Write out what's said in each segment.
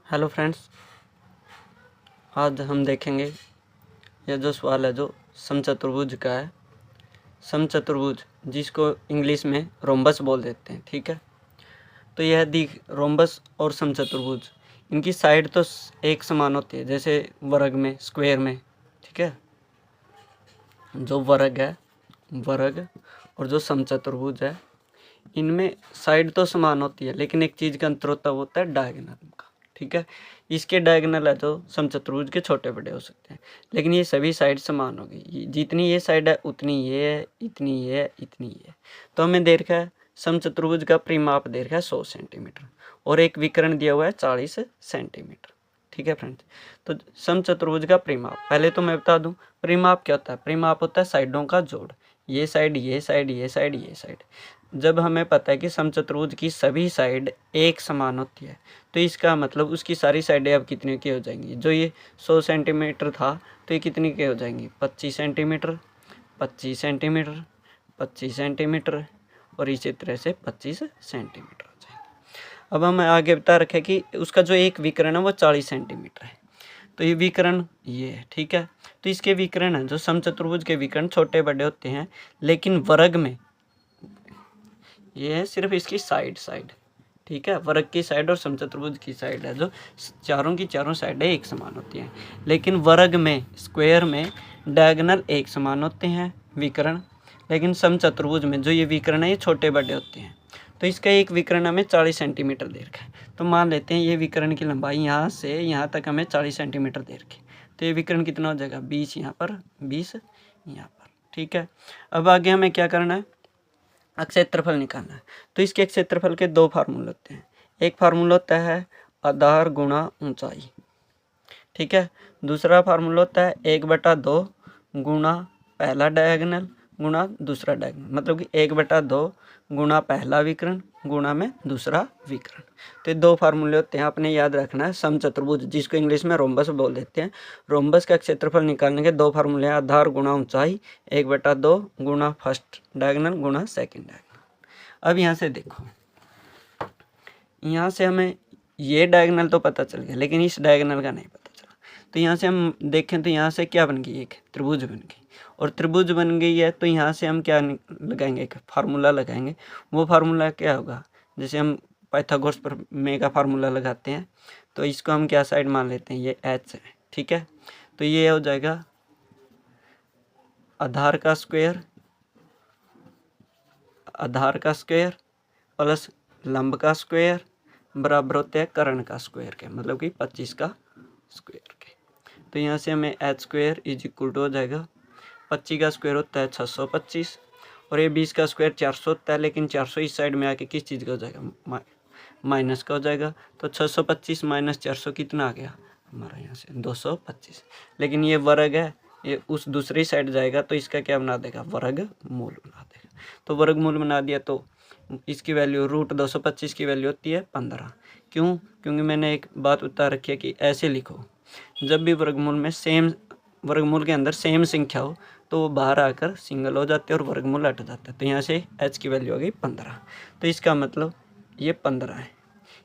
Hello friends, आज हम देखेंगे यह जो सवाल है जो समचतुर्भुज का है। समचतुर्भुज जिसको इंग्लिश में रोम्बस बोल देते हैं, ठीक है। तो यह रोम्बस और समचतुर्भुज इनकी साइड तो एक समान होती है, जैसे वर्ग में, स्क्वायर में, ठीक है। जो वर्ग है, वर्ग और जो समचतुर्भुज है, इनमें साइड तो समान होती है, लेकिन एक चीज़ का अंतर होता है डायगोनल का, ठीक है। इसके डायगोनल है जो समचतुर्भुज के छोटे बड़े हो सकते हैं, लेकिन ये सभी साइड समान होगी। जितनी ये साइड है उतनी ये है, इतनी ये है, इतनी ये है। तो हमें दे रखा है समचतुर्भुज का परिमाप दे रखा है 100 सेंटीमीटर और एक विकर्ण दिया हुआ है 40 सेंटीमीटर, ठीक है फ्रेंड्स। तो समचतुर्भुज का परिमाप पहले तो मैं बता दूं, परिमाप क्या होता है। परिमाप होता है साइडों का जोड़, ये साइड, ये साइड, ये साइड, ये साइड। जब हमें पता है कि समचतुर्भुज की सभी साइड एक समान होती है, तो इसका मतलब उसकी सारी साइडें अब कितने की हो जाएंगी। जो ये 100 सेंटीमीटर था तो ये कितनी की हो जाएंगी, 25 सेंटीमीटर, 25 सेंटीमीटर, 25 सेंटीमीटर और इसी तरह से 25 सेंटीमीटर हो जाएंगे। अब हमें आगे बता रखे कि उसका जो एक विकर्ण है वो 40 सेंटीमीटर है। तो ये विकर्ण ये है, ठीक है। तो इसके विकर्ण है जो समचतुर्भुज के विकर्ण छोटे बड़े होते हैं, लेकिन वर्ग में ये है सिर्फ इसकी साइड, ठीक है। वर्ग की साइड और समचतुर्भुज की साइड है जो चारों की चारों साइडें एक समान होती हैं, लेकिन वर्ग में, स्क्वायर में डायगोनल एक समान होते हैं विकर्ण, लेकिन समचतुर्भुज में जो ये विकर्ण है ये छोटे बड़े होते हैं। तो इसका एक विकर्ण हमें 40 सेंटीमीटर दे रखा है। तो मान लेते हैं ये विकर्ण की लंबाई यहाँ से यहाँ तक हमें 40 सेंटीमीटर दे रखी। तो ये विकर्ण कितना हो जाएगा, 20 यहाँ पर, 20 यहाँ पर, ठीक है। अब आगे हमें क्या करना है, क्षेत्रफल निकालना है। तो इसके क्षेत्रफल के दो फार्मूले होते हैं। एक फार्मूला होता है आधार गुणा ऊंचाई, ठीक है। दूसरा फार्मूला होता है 1/2 गुणा पहला डायगोनल गुणा दूसरा डायगोनल, मतलब कि 1/2 गुणा पहला विकर्ण गुणा में दूसरा विकर्ण। तो ये दो फार्मूले होते हैं, आपने याद रखना है। समचतुर्भुज जिसको इंग्लिश में रोम्बस बोल देते हैं, रोम्बस का क्षेत्रफल निकालने के दो फार्मूले हैं, आधार गुणा ऊंचाई, 1/2 गुणा फर्स्ट डायगोनल गुणा सेकेंड डायगोनल। अब यहाँ से देखो, यहाँ से हमें ये डायगोनल तो पता चल गया, लेकिन इस डायगोनल का नहीं पता चला। तो यहाँ से हम देखें तो यहाँ से क्या बन गई, एक त्रिभुज बन गई। और त्रिभुज बन गई है तो यहाँ से हम क्या लगाएंगे, एक फार्मूला लगाएंगे। वो फार्मूला क्या होगा, जैसे हम पाइथागोरस प्रमेय का फार्मूला लगाते हैं, तो इसको हम क्या साइड मान लेते हैं, ये एच है, ठीक है। तो ये हो जाएगा आधार का स्क्वायर, आधार का स्क्वायर प्लस लंब का स्क्वायर बराबर होते हैं कर्ण का स्क्वायर के, मतलब कि 25 का स्क्वायर के। तो यहाँ से हमें H square is equal to हो जाएगा, 25 का स्क्वायर होता है 625 और ये 20 का स्क्वायर 400 होता है, लेकिन 400 इस साइड में आके किस चीज़ का हो जाएगा, माइनस का हो जाएगा। तो 625 माइनस 400 कितना आ गया हमारा, यहाँ से 225। लेकिन ये वर्ग है, ये उस दूसरी साइड जाएगा तो इसका क्या बना देगा, वर्ग मूल बना देगा। तो वर्ग मूल बना दिया तो इसकी वैल्यू √225 की वैल्यू होती है 15। क्यों, क्योंकि मैंने एक बात बता रखी है कि ऐसे लिखो, जब भी वर्गमूल में सेम, वर्गमूल के अंदर सेम संख्या हो तो वो बाहर आकर सिंगल हो जाते हैं और वर्गमूल हट जाता है। तो यहाँ से h की वैल्यू हो गई 15। तो इसका मतलब ये 15 है,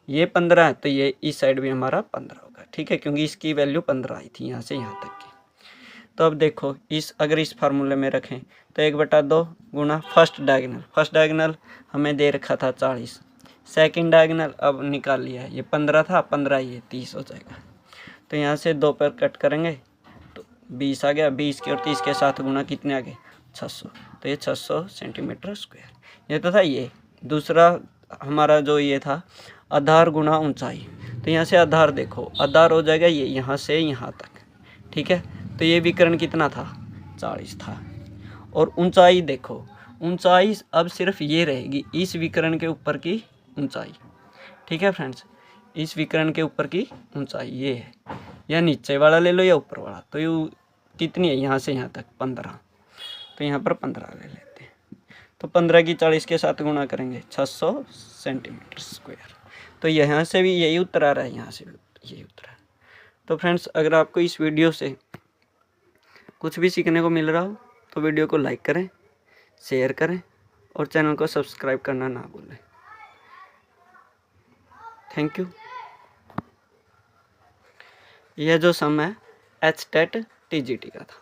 ये 15 है, तो ये इस साइड भी हमारा 15 होगा, ठीक है, क्योंकि इसकी वैल्यू 15 आई थी यहाँ से यहाँ तक की। तो अब देखो, अगर इस फार्मूले में रखें तो 1/2 गुणा फर्स्ट डायगोनल हमें दे रखा था 40, सेकंड डायगोनल अब निकाल लिया है, ये 15 था, 15 ये 30 हो जाएगा। तो यहाँ से 2 पर कट करेंगे तो 20 आ गया, 20 के और 30 के साथ गुणा कितने आ गए, 600। तो ये 600 सेंटीमीटर स्क्वायर। ये तो था ये। दूसरा हमारा जो ये था आधार गुणा ऊंचाई, तो यहाँ से आधार देखो, आधार हो जाएगा ये यहाँ से यहाँ तक, ठीक है। तो ये विकर्ण कितना था, 40 था। और ऊंचाई देखो, ऊंचाई अब सिर्फ ये रहेगी इस विकर्ण के ऊपर की ऊंचाई, ठीक है फ्रेंड्स। इस विकर्ण के ऊपर की ऊंचाई ये है, या नीचे वाला ले लो या ऊपर वाला। तो ये कितनी है, यहाँ से यहाँ तक 15। तो यहाँ पर 15 ले लेते हैं। तो 15 की 40 के साथ गुणा करेंगे, 600 सेंटीमीटर स्क्वायर। तो यहाँ से भी यही उत्तर आ रहा है, यहाँ से भी यही उत्तर है। तो फ्रेंड्स, अगर आपको इस वीडियो से कुछ भी सीखने को मिल रहा हो तो वीडियो को लाइक करें, शेयर करें और चैनल को सब्सक्राइब करना ना भूलें। Thank you. यह जो सम है H TET T G T का था।